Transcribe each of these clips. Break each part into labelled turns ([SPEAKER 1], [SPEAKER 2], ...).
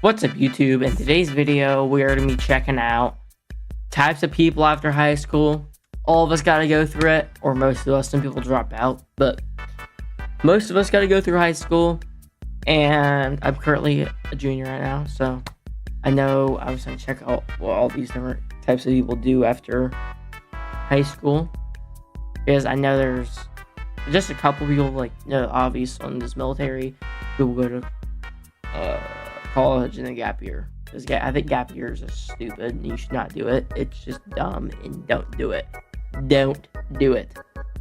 [SPEAKER 1] What's up, YouTube? In today's video, we are going to be checking out types of people after high school. All of us got to go through it, or most of us. Some people drop out, but most of us got to go through high school. And I'm currently a junior right now, so I know I was going to check out what all these different types of people do after high school, because I know there's just a couple people, like, obvious on this military. People go to college and a gap year. Because I think gap years are stupid and you should not do it. It's just dumb, and don't do it. Don't do it.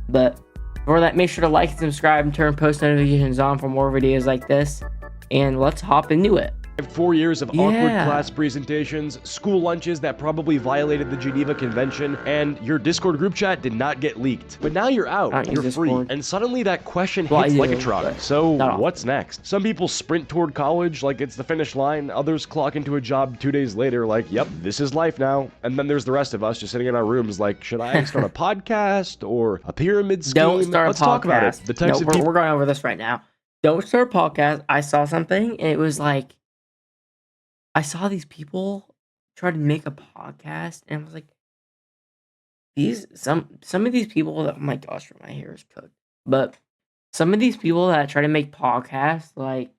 [SPEAKER 1] But for that, make sure to like and subscribe and turn post notifications on for more videos like this. And let's hop into it.
[SPEAKER 2] 4 years of awkward class presentations, school lunches that probably violated the Geneva Convention, and your Discord group chat did not get leaked. But now you're out, you're free, and suddenly that question hits like a truck. So what's next? Some people sprint toward college like it's the finish line, others clock into a job 2 days later like, yep, this is life now. And then there's the rest of us just sitting in our rooms like, should I start a podcast or a pyramid scheme?
[SPEAKER 1] Don't start
[SPEAKER 2] Let's
[SPEAKER 1] a podcast.
[SPEAKER 2] talk about it. The types of people...
[SPEAKER 1] We're going over this right now. Don't start a podcast. I saw something, and it was like, I saw these people try to make a podcast, and I was like, some of these people that, oh my gosh, my hair is cooked. But some of these people that try to make podcasts, like,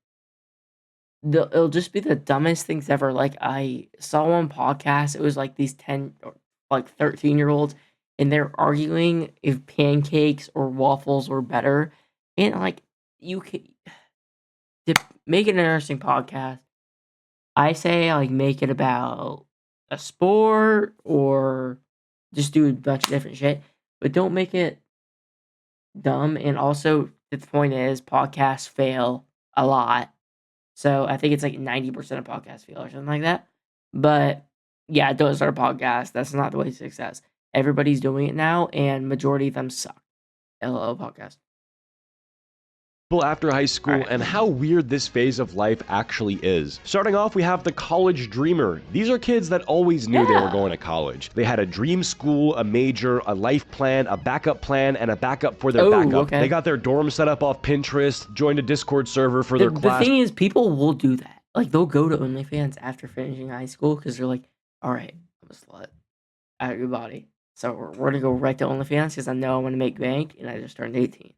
[SPEAKER 1] it'll just be the dumbest things ever. Like, I saw one podcast, it was like these 10 or like 13-year-olds, and they're arguing if pancakes or waffles were better. And like, you can to make an interesting podcast, I say, like, make it about a sport or just do a bunch of different shit, but don't make it dumb. And also, the point is, podcasts fail a lot. So I think it's like 90% of podcasts fail or something like that. But yeah, don't start a podcast. That's not the way to success. Everybody's doing it now, and majority of them suck. LOL podcast.
[SPEAKER 2] After high school and how weird this phase of life actually is. Starting off, we have the college dreamer. These are kids that always knew they were going to college. They had a dream school, a major, a life plan, a backup plan, and a backup for their backup. They got their dorm set up off Pinterest, joined a Discord server for their class.
[SPEAKER 1] The thing is, people will do that. Like, they'll go to OnlyFans after finishing high school because they're like, all right, I'm a slut out of your body. So we're going to go right to OnlyFans because I know I'm going to make bank, and I just turned 18.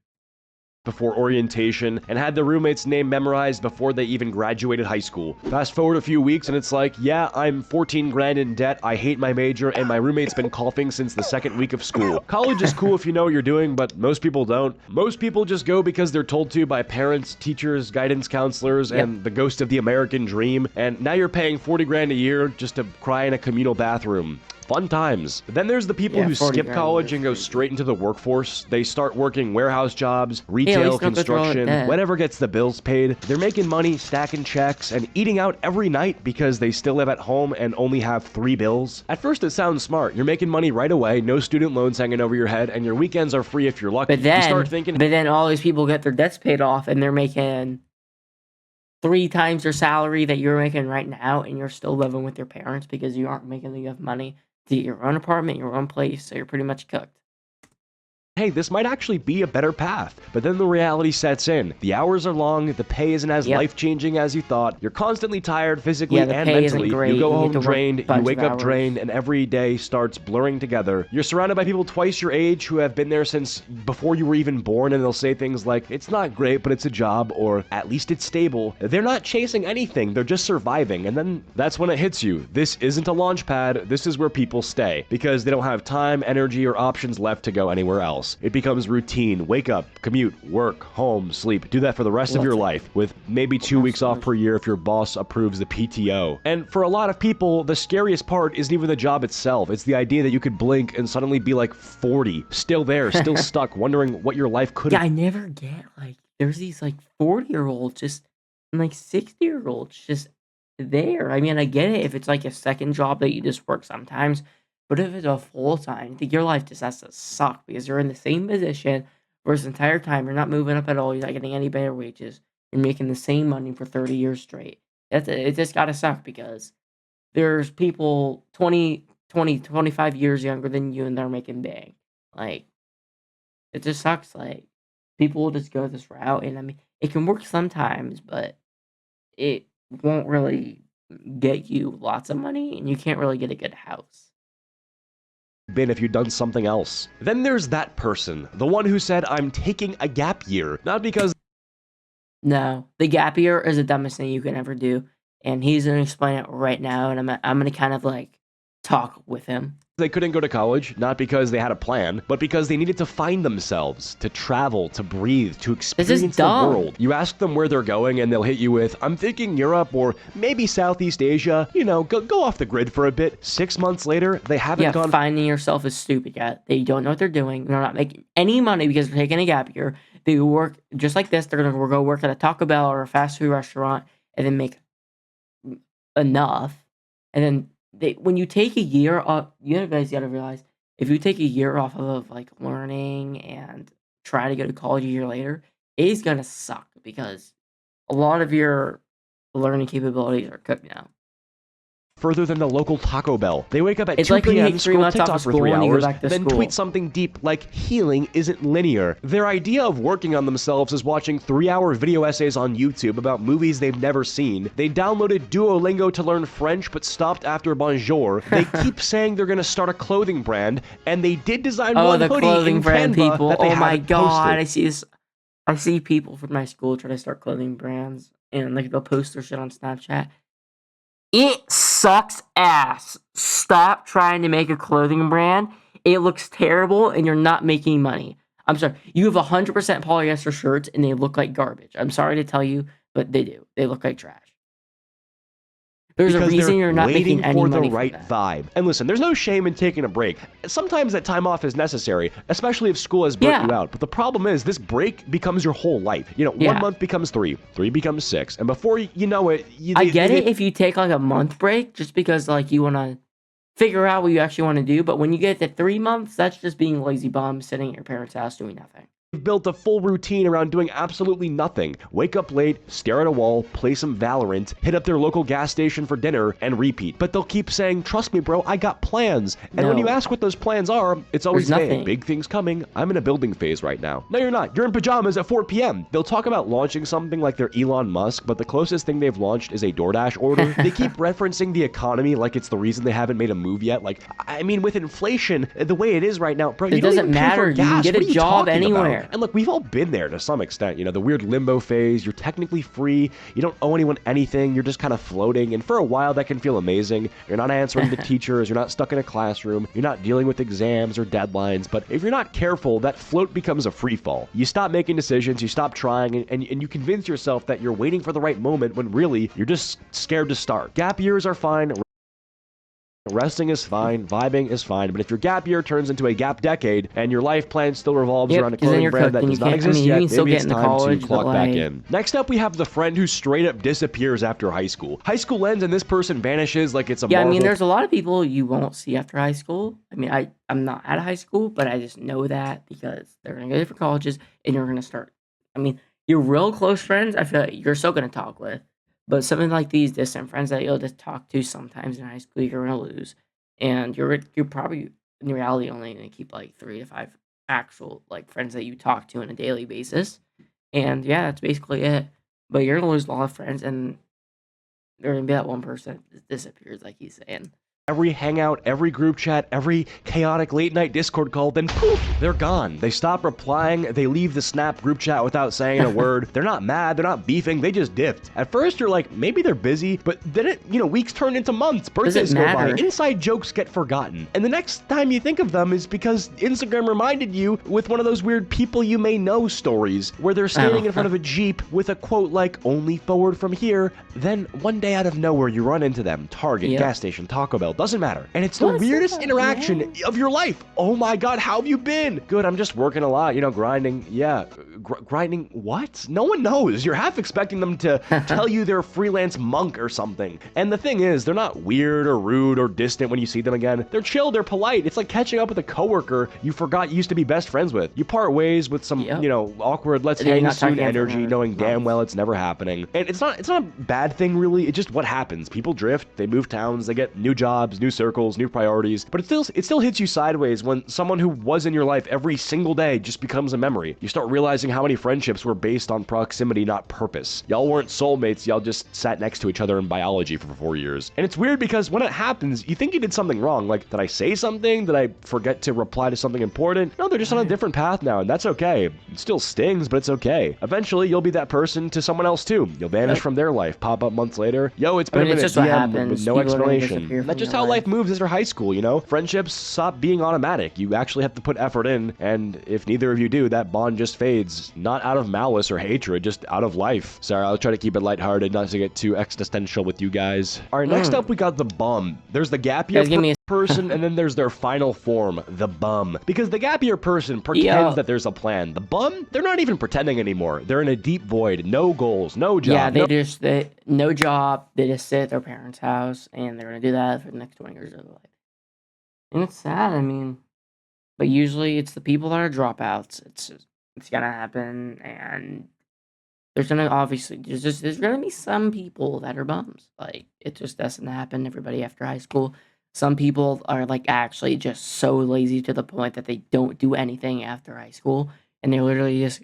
[SPEAKER 2] Before orientation, and had their roommate's name memorized before they even graduated high school. Fast forward a few weeks and it's like, yeah, I'm 14 grand in debt, I hate my major, and my roommate's been coughing since the second week of school. College is cool if you know what you're doing, but most people don't. Most people just go because they're told to by parents, teachers, guidance counselors, and the ghost of the American dream, and now you're paying 40 grand a year just to cry in a communal bathroom. Fun times. But then there's the people who skip college and go straight into the workforce. They start working warehouse jobs, retail, construction, whatever gets the bills paid. They're making money, stacking checks, and eating out every night because they still live at home and only have 3 bills. At first it sounds smart. You're making money right away, no student loans hanging over your head, and your weekends are free if you're lucky.
[SPEAKER 1] But then,
[SPEAKER 2] you start thinking,
[SPEAKER 1] but then all these people get their debts paid off, and they're making 3 times their salary that you're making right now, and you're still living with your parents because you aren't making enough money to get your own apartment, your own place, so you're pretty much cooked.
[SPEAKER 2] Hey, this might actually be a better path. But then the reality sets in. The hours are long, the pay isn't as life-changing as you thought, you're constantly tired physically and mentally, you go home drained, you wake up drained, and every day starts blurring together. You're surrounded by people twice your age who have been there since before you were even born, and they'll say things like, it's not great, but it's a job, or at least it's stable. They're not chasing anything, they're just surviving, and then that's when it hits you. This isn't a launch pad, this is where people stay, because they don't have time, energy, or options left to go anywhere else. It becomes routine. Wake up, commute, work, home, sleep. Do that for the rest of your life, with maybe 2 weeks off per year if your boss approves the PTO. And for a lot of people, the scariest part isn't even the job itself. It's the idea that you could blink and suddenly be like 40, still there, still stuck, wondering what your life could have.
[SPEAKER 1] I never get, like, there's these, like, 40-year-olds just, and, like, 60-year-olds just there. I mean, I get it if it's, like, a second job that you just work sometimes. But if it's a full-time, I think your life just has to suck because you're in the same position for this entire time. You're not moving up at all. You're not getting any better wages. You're making the same money for 30 years straight. It just gotta suck because there's people 25 years younger than you, and they're making big. Like, it just sucks. Like, people will just go this route, and I mean, it can work sometimes, but it won't really get you lots of money, and you can't really get a good house.
[SPEAKER 2] Been if you'd done something else. Then there's that person, the one who said, I'm taking a gap year, not because...
[SPEAKER 1] No, the gap year is the dumbest thing you can ever do, and he's gonna explain it right now, and I'm gonna kind of like talk with him.
[SPEAKER 2] They couldn't go to college, not because they had a plan, but because they needed to find themselves, to travel, to breathe, to experience the world. You ask them where they're going and they'll hit you with, I'm thinking Europe or maybe Southeast Asia, you know, go off the grid for a bit. 6 months later, they haven't gone...
[SPEAKER 1] Finding yourself is stupid yet. They don't know what they're doing. They're not making any money because they're taking a gap year. They work just like this. They're going to go work at a Taco Bell or a fast food restaurant and then make enough. And then when you take a year off, you guys got to realize, if you take a year off of like learning and try to go to college a year later, it is going to suck because a lot of your learning capabilities are cooked now.
[SPEAKER 2] Further than the local Taco Bell. They wake up at 2 p.m., scroll TikTok for 3 hours, then tweet something deep like, healing isn't linear. Their idea of working on themselves is watching 3-hour video essays on YouTube about movies they've never seen. They downloaded Duolingo to learn French, but stopped after bonjour. They keep saying they're gonna start a clothing brand, and they did design one hoodie
[SPEAKER 1] clothing
[SPEAKER 2] in
[SPEAKER 1] brand
[SPEAKER 2] Canva
[SPEAKER 1] people.
[SPEAKER 2] that they haven't posted.
[SPEAKER 1] I see this. I see people from my school try to start clothing brands, and like they'll post their shit on Snapchat. It sucks ass. Stop trying to make a clothing brand. It looks terrible and you're not making money. I'm sorry. You have 100% polyester shirts and they look like garbage. I'm sorry to tell you, but they do. They look like trash. There's a reason you're not making any money for the right
[SPEAKER 2] vibe. And listen, there's no shame in taking a break. Sometimes that time off is necessary, especially if school has burnt you out. But the problem is, this break becomes your whole life. You know, 1 month becomes 3, 3 becomes 6, and before you know it,
[SPEAKER 1] I get it if you take like a month break, just because like you want to figure out what you actually want to do. But when you get to 3 months, that's just being lazy bum, sitting at your parents' house doing nothing.
[SPEAKER 2] Built a full routine around doing absolutely nothing. Wake up late, stare at a wall, play some Valorant, hit up their local gas station for dinner, and repeat. But they'll keep saying, trust me, bro, I got plans. And when you ask what those plans are, it's always, hey, big things coming. I'm in a building phase right now. No, you're not. You're in pajamas at 4 p.m. They'll talk about launching something like they're Elon Musk, but the closest thing they've launched is a DoorDash order. They keep referencing the economy like it's the reason they haven't made a move yet. Like, I mean, with inflation, the way it is right now, bro,
[SPEAKER 1] it doesn't matter. You can get a job anywhere.
[SPEAKER 2] And look, we've all been there to some extent, you know, the weird limbo phase. You're technically free, you don't owe anyone anything, you're just kind of floating, and for a while that can feel amazing. You're not answering to teachers, you're not stuck in a classroom, you're not dealing with exams or deadlines, but if you're not careful, that float becomes a free fall. You stop making decisions, you stop trying, and you convince yourself that you're waiting for the right moment when really you're just scared to start. Gap years are fine. Resting is fine, vibing is fine, but if your gap year turns into a gap decade and your life plan still revolves around a clothing brand that does not exist yet, maybe it's time to clock back in. Next up, we have the friend who straight up disappears after high school. High school ends and this person vanishes like it's a Marvel.
[SPEAKER 1] I mean, there's a lot of people you won't see after high school. I mean, I'm not at high school, but I just know that because they're going to go to different colleges and you're going to start. I mean, your real close friends, I feel like you're still going to talk with. But something like these distant friends that you'll just talk to sometimes in high school, you're going to lose. And you're probably, in reality, only going to keep like 3 to 5 actual like friends that you talk to on a daily basis. And yeah, that's basically it. But you're going to lose a lot of friends, and there's going to be that one person that disappears, like he's saying.
[SPEAKER 2] Every hangout, every group chat, every chaotic late night Discord call, then poof, they're gone. They stop replying, they leave the Snap group chat without saying a word. They're not mad, they're not beefing, they just dipped. At first you're like, maybe they're busy, but then weeks turn into months, birthdays go by, inside jokes get forgotten. And the next time you think of them is because Instagram reminded you with one of those weird people you may know stories, where they're standing in front of a Jeep with a quote like, only forward from here. Then one day out of nowhere you run into them, Target, gas station, Taco Bell, doesn't matter. And it's the weirdest interaction of your life. Oh my God, how have you been? Good, I'm just working a lot, grinding. Yeah, grinding what? No one knows. You're half expecting them to tell you they're a freelance monk or something. And the thing is, they're not weird or rude or distant when you see them again. They're chill, they're polite. It's like catching up with a coworker you forgot you used to be best friends with. You part ways with some, awkward, let's hang soon energy, knowing damn well it's never happening. And it's not a bad thing, really. It's just what happens. People drift, they move towns, they get new jobs, jobs, new circles, new priorities, but it still hits you sideways when someone who was in your life every single day just becomes a memory. You start realizing how many friendships were based on proximity, not purpose. Y'all weren't soulmates, y'all just sat next to each other in biology for 4 years. And it's weird because when it happens, you think you did something wrong. Like, did I say something? Did I forget to reply to something important? No, they're just on a different path now, and that's okay. It still stings, but it's okay. Eventually, you'll be that person to someone else too. You'll vanish from their life, pop up months later. Yo, it's been a minute,
[SPEAKER 1] it's just
[SPEAKER 2] DM with no explanation. That's just how life moves after high school, you know? Friendships stop being automatic. You actually have to put effort in, and if neither of you do, that bond just fades. Not out of malice or hatred, just out of life. Sorry, I'll try to keep it lighthearted, not to get too existential with you guys. All right, next up, we got the bum. There's the gap year person, and then there's their final form, the bum. Because the gap year person pretends that there's a plan. The bum, they're not even pretending anymore. They're in a deep void, no goals, no job.
[SPEAKER 1] Yeah, no job. They just sit at their parents' house, and they're gonna do that for the next 20 years of their life. And it's sad. I mean, but usually it's the people that are dropouts. It's gonna happen, and there's gonna be some people that are bums. Like, it just doesn't happen to everybody after high school. Some people are like actually just so lazy to the point that they don't do anything after high school, and they literally just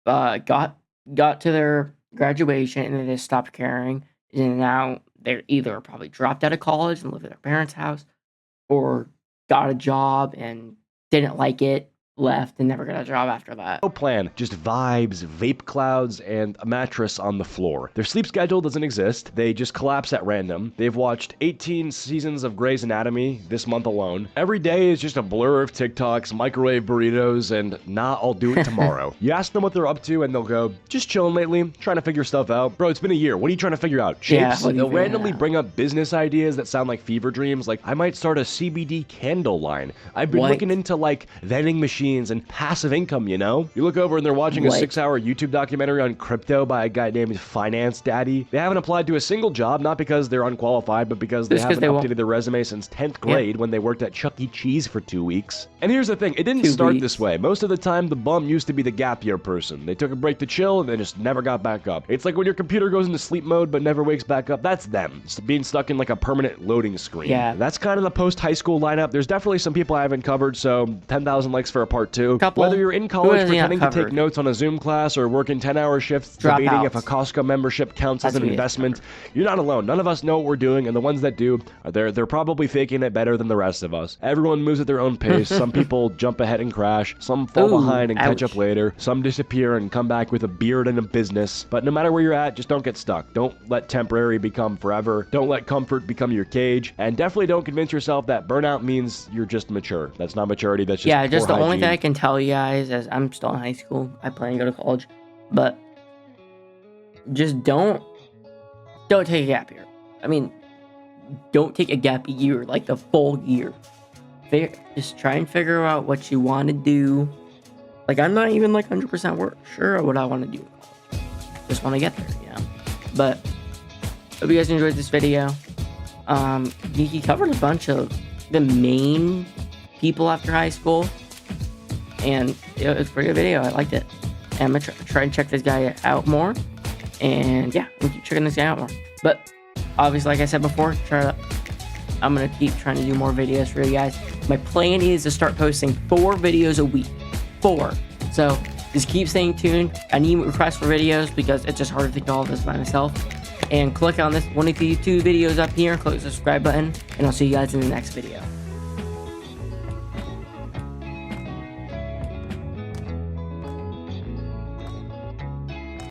[SPEAKER 1] got to their graduation and they just stopped caring, and now they're either probably dropped out of college and live at their parents' house, or got a job and didn't like it, left, and never got a job after that.
[SPEAKER 2] No plan, just vibes, vape clouds, and a mattress on the floor. Their sleep schedule doesn't exist. They just collapse at random. They've watched 18 seasons of Grey's Anatomy this month alone. Every day is just a blur of TikToks, microwave burritos, and nah, I'll do it tomorrow. You ask them what they're up to, and they'll go, just chilling lately, trying to figure stuff out. Bro, it's been a year. What are you trying to figure out? Shapes? Yeah, they'll randomly bring up business ideas that sound like fever dreams, like, I might start a CBD candle line. I've been looking into, like, vending machines and passive income, you know? You look over and they're watching a 6-hour YouTube documentary on crypto by a guy named Finance Daddy. They haven't applied to a single job, not because they're unqualified, but because they haven't updated their resume since 10th grade when they worked at Chuck E. Cheese for 2 weeks. And here's the thing, it didn't start this way. Most of the time, the bum used to be the gap year person. They took a break to chill and they just never got back up. It's like when your computer goes into sleep mode but never wakes back up, that's them. It's being stuck in like a permanent loading screen. Yeah. That's kind of the post-high school lineup. There's definitely some people I haven't covered, so 10,000 likes for a part 2. Whether you're in college pretending to take notes on a Zoom class or working 10-hour shifts debating if a Costco membership counts as an investment, you're not alone. None of us know what we're doing, and the ones that do, they're probably faking it better than the rest of us. Everyone moves at their own pace. Some people jump ahead and crash. Some fall behind and catch up later. Some disappear and come back with a beard and a business. But no matter where you're at, just don't get stuck. Don't let temporary become forever. Don't let comfort become your cage. And definitely don't convince yourself that burnout means you're just mature. That's not maturity. That's just
[SPEAKER 1] the only thing I can tell you guys, as I'm still in high school, I plan to go to college, but just don't take a gap year. I mean, don't take a gap year, like the full year. Just try and figure out what you want to do. Like, I'm not even like 100% sure what I want to do. Just want to get there, you know. But hope you guys enjoyed this video. He covered a bunch of the main people after high school, and it was a pretty good video. I liked it. And I'm gonna try and check this guy out more. And yeah, I'm keep checking this guy out more. But obviously, like I said before, I'm gonna keep trying to do more videos for you guys. My plan is to start posting 4 videos a week. 4. So just keep staying tuned. I need requests for videos because it's just hard to do all this by myself. And click on this one of these 2 videos up here, click the subscribe button, and I'll see you guys in the next video.